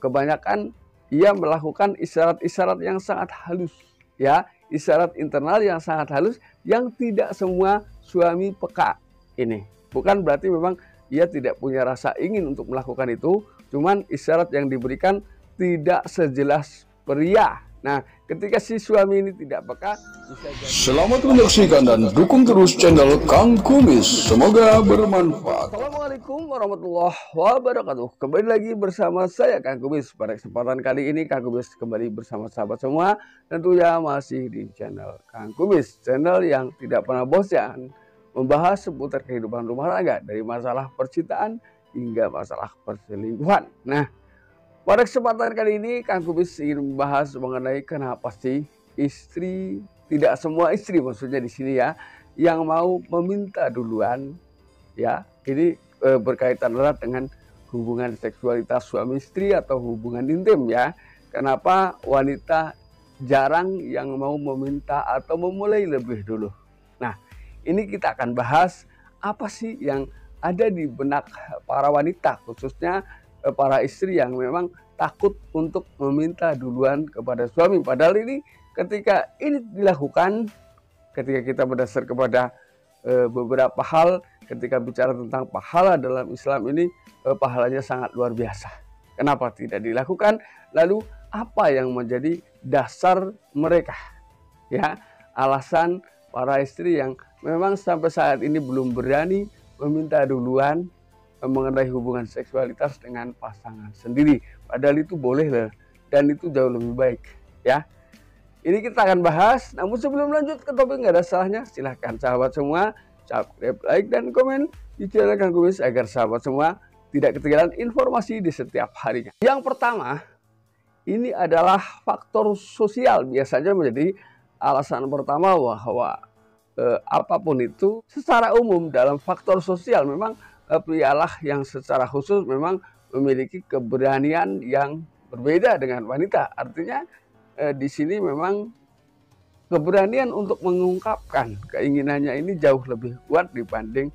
kebanyakan ia melakukan isyarat-isyarat yang sangat halus, ya, isyarat internal yang sangat halus yang tidak semua suami peka. Ini bukan berarti memang ia tidak punya rasa ingin untuk melakukan itu, cuman isyarat yang diberikan tidak sejelas pria. Nah, ketika si suami ini tidak peka, bisa jadi... Selamat menyaksikan dan dukung terus channel Kang Kumis. Semoga bermanfaat. Assalamualaikum warahmatullahi wabarakatuh. Kembali lagi bersama saya Kang Kumis. Pada kesempatan kali ini Kang Kumis kembali bersama sahabat semua, tentunya masih di channel Kang Kumis, channel yang tidak pernah bosan membahas seputar kehidupan rumah tangga, dari masalah percintaan hingga masalah perselingkuhan. Nah, pada kesempatan kali ini Kang Kumis ingin membahas mengenai kenapa sih istri, tidak semua istri maksudnya di sini ya, yang mau meminta duluan, ya. Ini berkaitan erat dengan hubungan seksualitas suami istri atau hubungan intim ya. Kenapa wanita jarang yang mau meminta atau memulai lebih dulu. Nah, ini kita akan bahas apa sih yang ada di benak para wanita, khususnya para istri yang memang takut untuk meminta duluan kepada suami. Padahal ini ketika ini dilakukan, ketika kita berdasar kepada beberapa hal, ketika bicara tentang pahala dalam Islam ini, pahalanya sangat luar biasa. Kenapa tidak dilakukan? Lalu apa yang menjadi dasar mereka? Ya, alasan para istri yang memang sampai saat ini belum berani meminta duluan mengenai hubungan seksualitas dengan pasangan sendiri. Padahal itu boleh loh, dan itu jauh lebih baik ya. Ini kita akan bahas, namun sebelum lanjut ke topik nggak ada salahnya, silahkan sahabat semua subscribe, like, dan komen di channel Kang Kumis agar sahabat semua tidak ketinggalan informasi di setiap harinya. Yang pertama, ini adalah faktor sosial, biasanya menjadi alasan pertama bahwa apapun itu secara umum dalam faktor sosial memang prialah yang secara khusus memang memiliki keberanian yang berbeda dengan wanita. Artinya di sini memang keberanian untuk mengungkapkan keinginannya ini jauh lebih kuat dibanding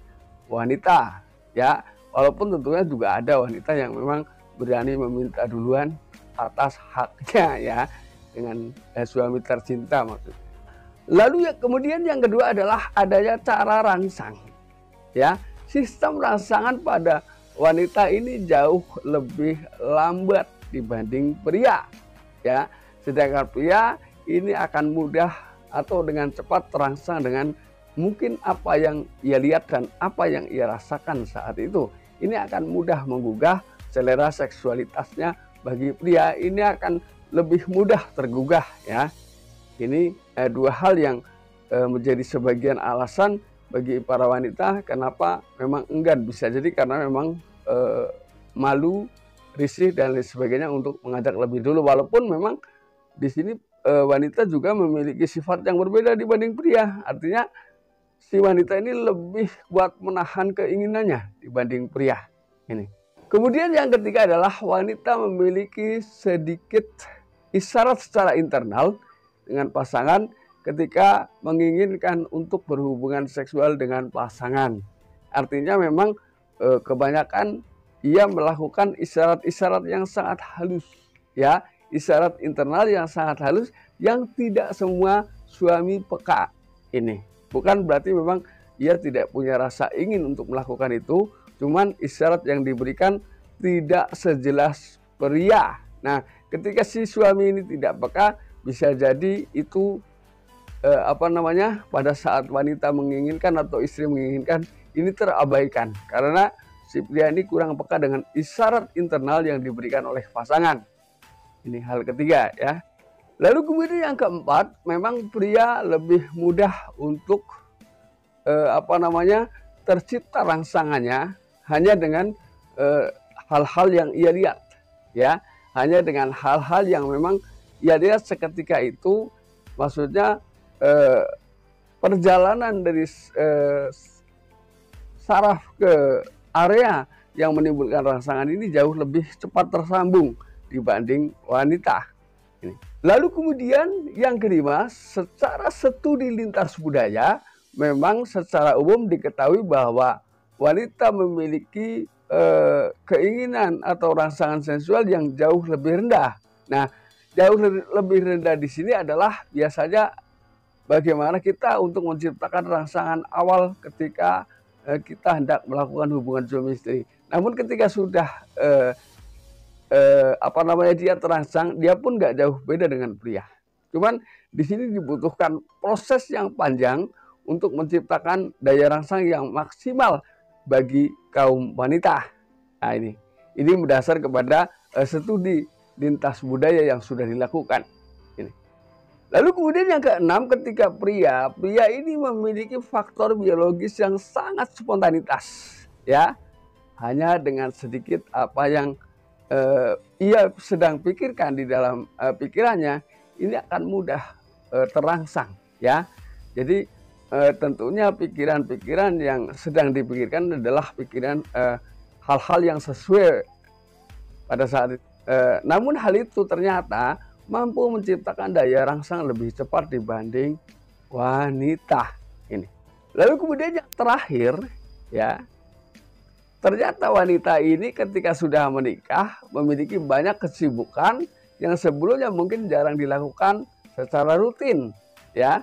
wanita. Ya, walaupun tentunya juga ada wanita yang memang berani meminta duluan atas haknya ya, dengan suami tercinta maksudnya. Lalu kemudian yang kedua adalah adanya cara rangsang. Ya, sistem rangsangan pada wanita ini jauh lebih lambat dibanding pria. Ya, sedangkan pria ini akan mudah atau dengan cepat terangsang dengan mungkin apa yang ia lihat dan apa yang ia rasakan saat itu. Ini akan mudah menggugah selera seksualitasnya. Bagi pria ini akan lebih mudah tergugah ya. Ini dua hal yang menjadi sebagian alasan bagi para wanita kenapa memang enggan. Bisa jadi karena memang malu, risih dan lain sebagainya untuk mengajak lebih dulu. Walaupun memang di sini wanita juga memiliki sifat yang berbeda dibanding pria. Artinya si wanita ini lebih kuat menahan keinginannya dibanding pria. Ini. Kemudian yang ketiga adalah wanita memiliki sedikit isyarat secara internal dengan pasangan ketika menginginkan untuk berhubungan seksual dengan pasangan. Artinya memang kebanyakan ia melakukan isyarat-isyarat yang sangat halus, ya, isyarat internal yang sangat halus yang tidak semua suami peka. Ini bukan berarti memang ia tidak punya rasa ingin untuk melakukan itu, cuman isyarat yang diberikan tidak sejelas pria. Nah, ketika si suami ini tidak peka, bisa jadi itu pada saat wanita menginginkan atau istri menginginkan ini terabaikan karena si pria ini kurang peka dengan isyarat internal yang diberikan oleh pasangan. Ini hal ketiga ya. Lalu kemudian yang keempat, memang pria lebih mudah untuk tercipta rangsangannya hanya dengan hal-hal yang ia lihat ya, hanya dengan hal-hal yang memang ia lihat seketika itu. Maksudnya perjalanan dari saraf ke area yang menimbulkan rangsangan ini jauh lebih cepat tersambung dibanding wanita. Ini. Lalu kemudian yang kelima, secara studi lintas budaya memang secara umum diketahui bahwa wanita memiliki keinginan atau rangsangan sensual yang jauh lebih rendah. Nah, jauh lebih rendah di sini adalah biasanya bagaimana kita untuk menciptakan rangsangan awal ketika kita hendak melakukan hubungan suami istri. Namun ketika sudah dia terangsang, dia pun nggak jauh beda dengan pria. Cuman di sini dibutuhkan proses yang panjang untuk menciptakan daya rangsang yang maksimal bagi kaum wanita. Nah, ini berdasar kepada studi lintas budaya yang sudah dilakukan. Ini. Lalu kemudian yang keenam, ketika pria ini memiliki faktor biologis yang sangat spontanitas, ya. Hanya dengan sedikit apa yang ia sedang pikirkan di dalam pikirannya, ini akan mudah terangsang, ya. Jadi tentunya pikiran-pikiran yang sedang dipikirkan adalah pikiran hal-hal yang sesuai pada saat itu. Namun hal itu ternyata mampu menciptakan daya rangsang lebih cepat dibanding wanita ini. Lalu kemudian yang terakhir, ya, ternyata wanita ini ketika sudah menikah memiliki banyak kesibukan yang sebelumnya mungkin jarang dilakukan secara rutin, ya.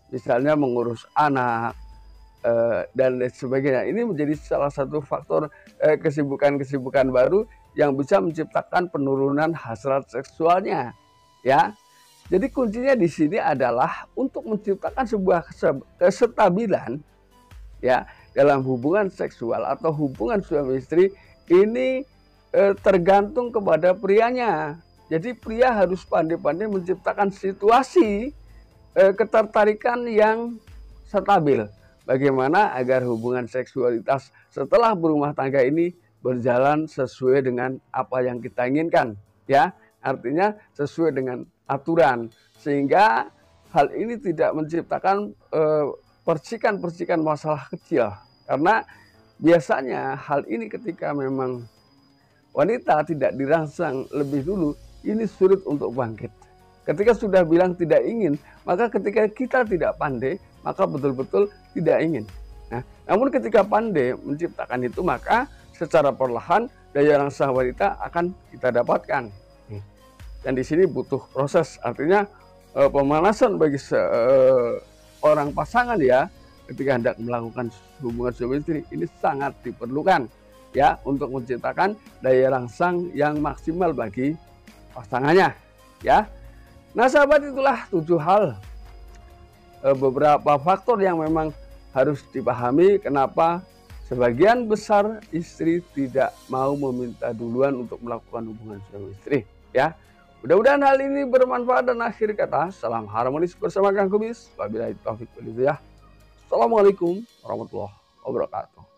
Misalnya mengurus anak dan lain sebagainya. Ini menjadi salah satu faktor kesibukan-kesibukan baru yang bisa menciptakan penurunan hasrat seksualnya, ya. Jadi kuncinya di sini adalah untuk menciptakan sebuah kestabilan, ya, dalam hubungan seksual atau hubungan suami istri ini tergantung kepada prianya. Jadi pria harus pandai-pandai menciptakan situasi ketertarikan yang stabil. Bagaimana agar hubungan seksualitas setelah berumah tangga ini berjalan sesuai dengan apa yang kita inginkan, ya. Artinya sesuai dengan aturan, sehingga hal ini tidak menciptakan percikan-percikan masalah kecil. Karena biasanya hal ini ketika memang wanita tidak dirangsang lebih dulu, ini sulit untuk bangkit. Ketika sudah bilang tidak ingin, maka ketika kita tidak pandai, maka betul-betul tidak ingin. Nah, namun ketika pandai menciptakan itu, maka secara perlahan daya rangsang wanita akan kita dapatkan. Dan di sini butuh proses, artinya pemanasan bagi seorang pasangan, ya, ketika hendak melakukan hubungan suami istri ini sangat diperlukan, ya, untuk menciptakan daya rangsang yang maksimal bagi pasangannya, ya. Nah, sahabat, itulah 7 hal, beberapa faktor yang memang harus dipahami kenapa sebagian besar istri tidak mau meminta duluan untuk melakukan hubungan suami istri, ya. Mudah-mudahan hal ini bermanfaat, dan akhir kata, salam harmonis bersama Kang Kumis. Wabillahi taufiq wal hidayah. Assalamualaikum warahmatullahi wabarakatuh.